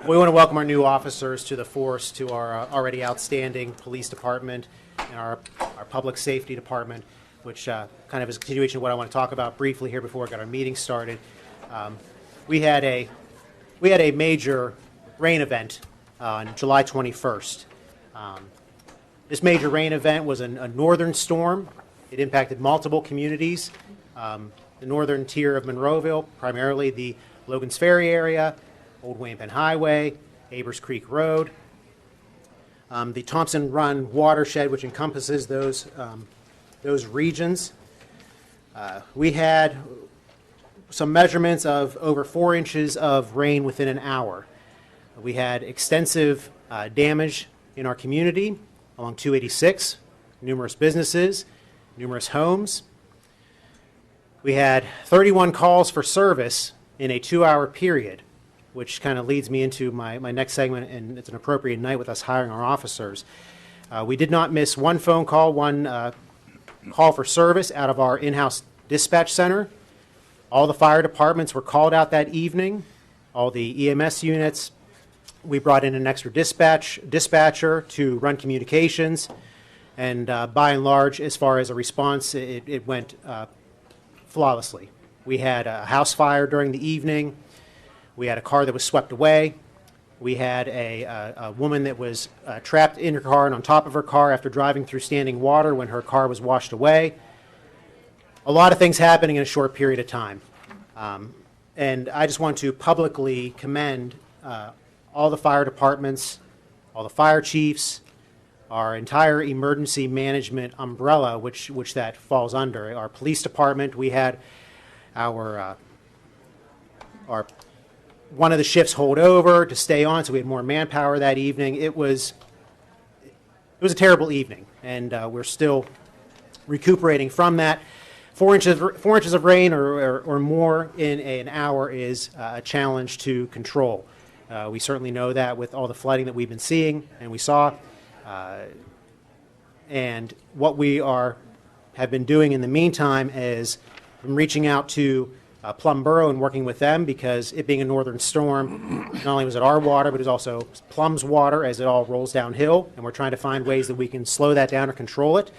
We want to welcome our new officers to the force, to our already outstanding police department and our public safety department, which kind of is a continuation of what I want to talk about briefly here before we got our meeting started. We had a major rain event on July 21st. This major rain event was a northern storm. It impacted multiple communities. The northern tier of Monroeville, primarily the Logan's Ferry area, Old Wampin Highway, Abers Creek Road, the Thompson Run watershed, which encompasses those regions. We had some measurements of over 4 inches of rain within an hour. We had extensive damage in our community along 286, numerous businesses, numerous homes. We had 31 calls for service in a 2-hour period, which kind of leads me into my next segment, and it's an appropriate night with us hiring our officers. We did not miss one phone call, one call for service out of our in-house dispatch center. All the fire departments were called out that evening, all the EMS units. We brought in an extra dispatcher to run communications, and by and large, as far as a response, it went flawlessly. We had a house fire during the evening. We had a car that was swept away. We had a woman that was trapped in her car and on top of her car after driving through standing water when her car was washed away. A lot of things happening in a short period of time. And I just want to publicly commend all the fire departments, all the fire chiefs, our entire emergency management umbrella, which that falls under. Our police department, we had our one of the shifts hold over to stay on, so we had more manpower that evening. It was a terrible evening, and we're still recuperating from that. 4 inches of rain or more in an hour is a challenge to control. We certainly know that with all the flooding that we've been seeing and we saw. And what we have been doing in the meantime is reaching out to Plum Borough and working with them, because it being a northern storm, not only was it our water, but it was also Plum's water as it all rolls downhill, and we're trying to find ways that we can slow that down or control it.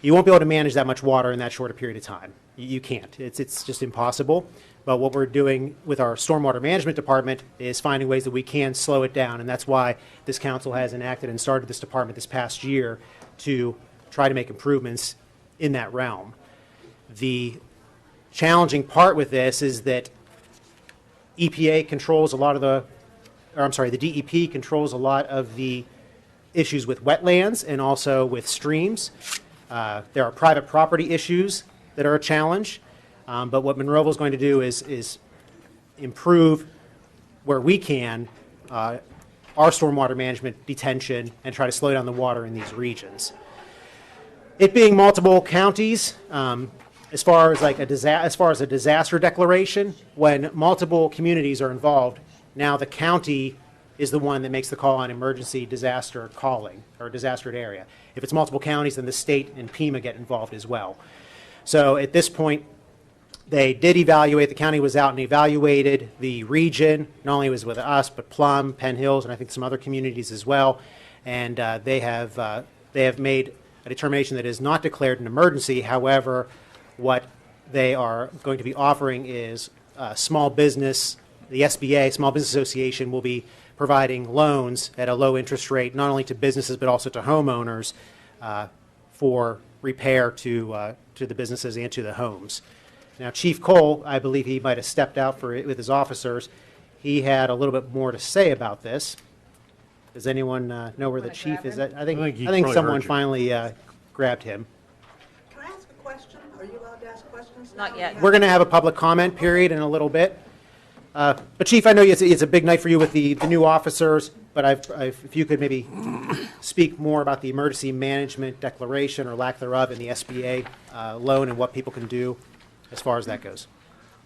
You won't be able to manage that much water in that short a period of time. You can't. It's just impossible. But what we're doing with our stormwater management department is finding ways that we can slow it down, and that's why this council has enacted and started this department this past year to try to make improvements in that realm. The challenging part with this is that EPA controls a lot of the DEP controls a lot of the issues with wetlands and also with streams. There are private property issues that are a challenge, but what Monroeville is going to do is improve where we can our stormwater management detention and try to slow down the water in these regions. It being multiple counties, as far as a disaster declaration, when multiple communities are involved, now the county is the one that makes the call on emergency disaster calling or disastered area. If it's multiple counties, then the state and PEMA get involved as well. So at this point, they did evaluate. The county was out and evaluated the region. Not only was it with us, but Plum, Penn Hills, and I think some other communities as well. And they have made a determination that is not declared an emergency. However, what they are going to be offering is small business. The SBA, Small Business Association, will be providing loans at a low interest rate, not only to businesses but also to homeowners for repair to the businesses and to the homes. Now, Chief Cole, I believe he might have stepped out with his officers. He had a little bit more to say about this. Does anyone know where the chief is? I think someone finally grabbed him. Can I ask a question? Are you allowed to ask questions? Not yet. We're going to have a public comment period in a little bit. But Chief, I know it's a big night for you with the new officers, but if you could maybe speak more about the emergency management declaration or lack thereof in the SBA loan and what people can do as far as that goes.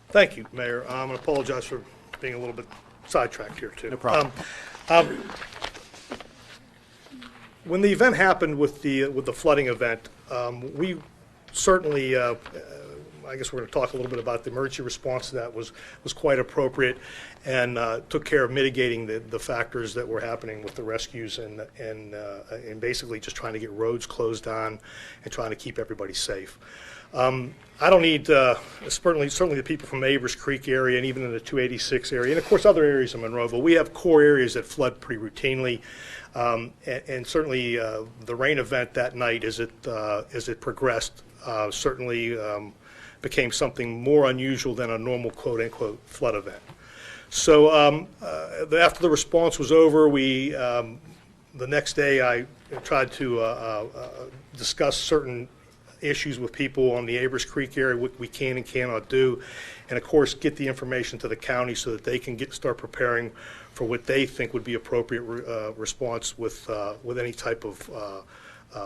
Thank you, Mayor. I'm going to apologize for being a little bit sidetracked here, too. No problem. When the event happened with the flooding event, we certainly, I guess we're going to talk a little bit about the emergency response to that was quite appropriate and took care of mitigating the factors that were happening with the rescues and basically just trying to get roads closed down and trying to keep everybody safe. I don't need, certainly the people from the Avers Creek area and even in the 286 area, and of course other areas of Monroeville, we have core areas that flood pretty routinely. And certainly the rain event that night as it progressed certainly became something more unusual than a normal quote-unquote flood event. So after the response was over, the next day I tried to discuss certain issues with people on the Avers Creek area, what we can and cannot do, and of course get the information to the county so that they can start preparing for what they think would be appropriate response with any type of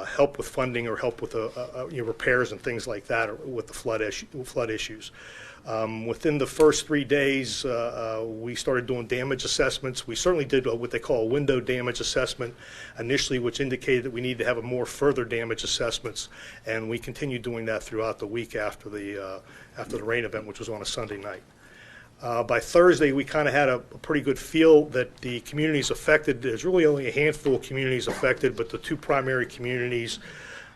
help with funding or help with repairs and things like that, or with the flood issues. Within the first 3 days, we started doing damage assessments. We certainly did what they call a window damage assessment initially, which indicated that we needed to have a more further damage assessments, and we continued doing that throughout the week after the rain event, which was on a Sunday night. By Thursday, we kind of had a pretty good feel that the communities affected, there's really only a handful of communities affected, but the two primary communities,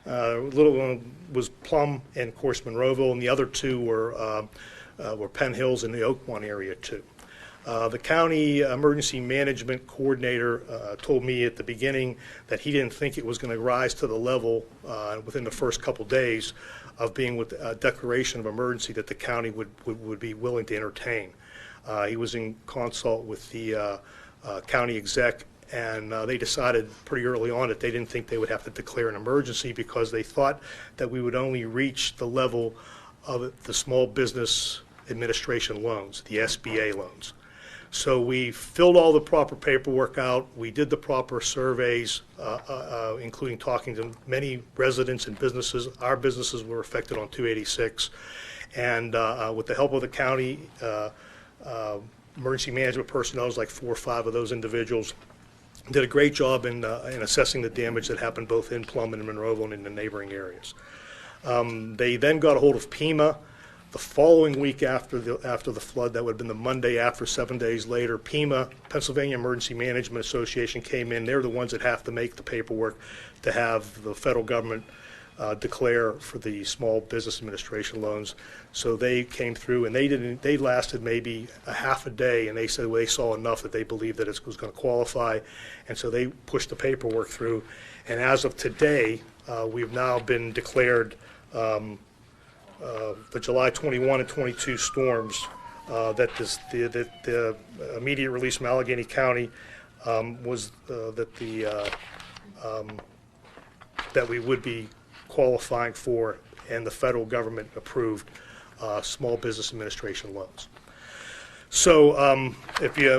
little one was Plum and of course Monroeville, and the other two were Penn Hills and the Oakmont area too. The county emergency management coordinator told me at the beginning that he didn't think it was going to rise to the level within the first couple days of being with a declaration of emergency that the county would be willing to entertain. He was in consult with the county exec, and they decided pretty early on that they didn't think they would have to declare an emergency because they thought that we would only reach the level of the Small Business Administration loans, the SBA loans. So we filled all the proper paperwork out. We did the proper surveys, including talking to many residents and businesses. Our businesses were affected on 286. And with the help of the county, emergency management personnel, like 4 or 5 of those individuals, did a great job in assessing the damage that happened both in Plum and Monroeville and in the neighboring areas. They then got a hold of PEMA. The following week after the flood, that would have been the Monday after, 7 days later, PEMA, Pennsylvania Emergency Management Association, came in. They're the ones that have to make the paperwork to have the federal government declare for the Small Business Administration loans. So they came through, and they lasted maybe a half a day, and they said they saw enough that they believed that it was going to qualify, and so they pushed the paperwork through. And as of today, we've now been declared the July 21 and 22 storms that the immediate release from Allegheny County was that we would be qualifying for, and the federal government approved Small Business Administration loans. So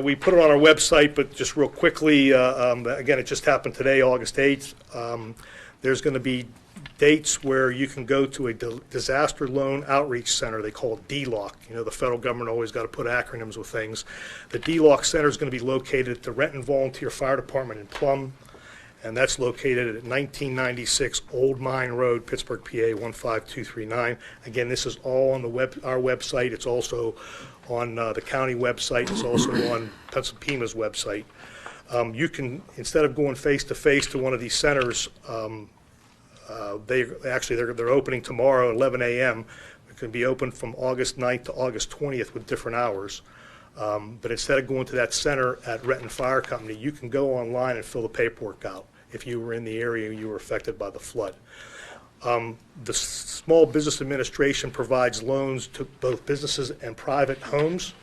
we put it on our website, but just real quickly, again, it just happened today, August 8th. There's going to be dates where you can go to a disaster loan outreach center. They call it DLOC. You know, the federal government always got to put acronyms with things. The DLOC center is going to be located at the Renton Volunteer Fire Department in Plum, and that's located at 1996 Old Mine Road, Pittsburgh, PA 15239. Again, this is all on our website. It's also on the county website. It's also on PEMA's website. You can, instead of going face-to-face to one of these centers, they're opening tomorrow at 11 a.m. It can be open from August 9th to August 20th with different hours. But instead of going to that center at Renton Fire Company, you can go online and fill the paperwork out if you were in the area and you were affected by the flood. The Small Business Administration provides loans to both businesses and private homes.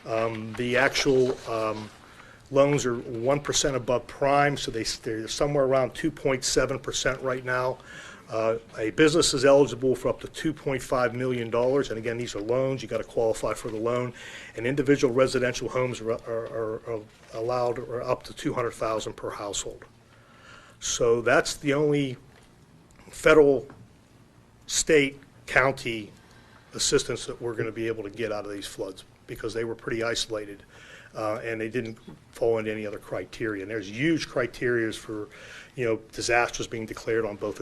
The actual loans are 1% above prime, so they're somewhere around 2.7% right now. A business is eligible for up to $2.5 million, and again, these are loans. You got to qualify for the loan. And individual residential homes are allowed or up to $200,000 per household. So that's the only federal, state, county assistance that we're going to be able to get out of these floods, because they were pretty isolated and they didn't fall into any other criteria. And there's huge criteria for, disasters being declared on both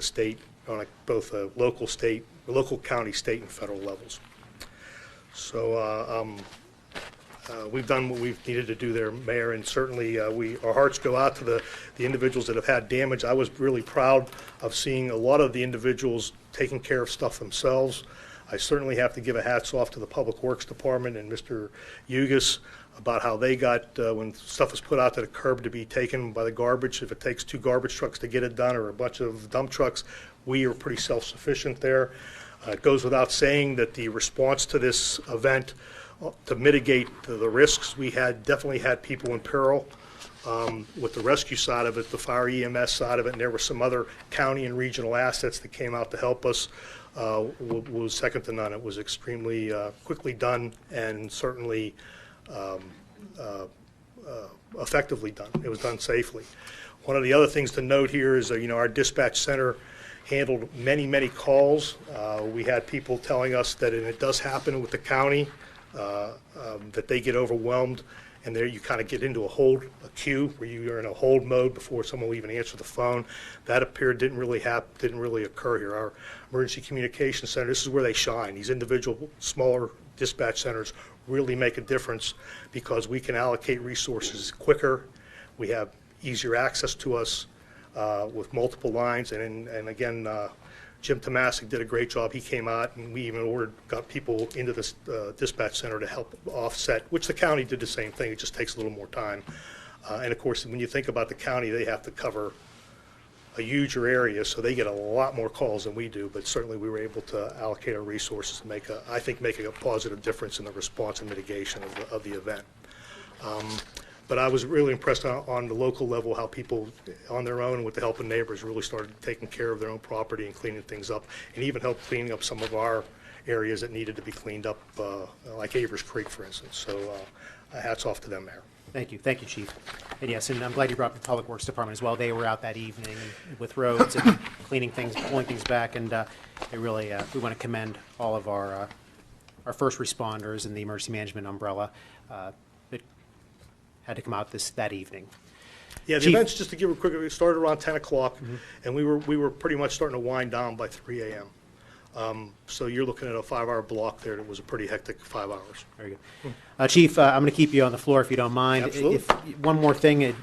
both local, county, state, and federal levels. So we've done what we've needed to do there, Mayor, and certainly our hearts go out to the individuals that have had damage. I was really proud of seeing a lot of the individuals taking care of stuff themselves. I certainly have to give a hats off to the Public Works Department and Mr. Hugas about how they got, when stuff was put out to the curb to be taken by the garbage, if it takes 2 garbage trucks to get it done or a bunch of dump trucks, we are pretty self-sufficient there. It goes without saying that the response to this event, to mitigate the risks, we definitely had people in peril with the rescue side of it, the fire EMS side of it, and there were some other county and regional assets that came out to help us. Was second to none. It was extremely quickly done and certainly effectively done. It was done safely. One of the other things to note here is our dispatch center handled many calls. We had people telling us that, and it does happen with the county, that they get overwhelmed, and there you kind of get into a queue where you are in a hold mode before someone will even answer the phone. That didn't really occur here. Our emergency communication center, this is where they shine. These individual smaller dispatch centers really make a difference because we can allocate resources quicker. We have easier access to us with multiple lines, and again, Jim Tomasic did a great job. He came out, and we even got people into this dispatch center to help offset, which the county did the same thing. It just takes a little more time. And of course, when you think about the county, they have to cover a huger area, so they get a lot more calls than we do. But certainly, we were able to allocate our resources to make a positive difference in the response and mitigation of the event. But I was really impressed on the local level how people on their own with the help of neighbors really started taking care of their own property and cleaning things up, and even helped cleaning up some of our areas that needed to be cleaned up, like Avers Creek, for instance. So hats off to them there. Thank you, Chief. And yes, and I'm glad you brought up the Public Works Department as well. They were out that evening with roads and cleaning things, pulling things back, and they really, we want to commend all of our first responders and the emergency management umbrella that had to come out that evening. Yeah, the Chief. events, just to give a quick, it started around 10 o'clock, and we were pretty much starting to wind down by 3 a.m. So you're looking at a 5-hour block there. That was a pretty hectic 5 hours. Very good. Chief, I'm going to keep you on the floor if you don't mind. Absolutely. One more thing,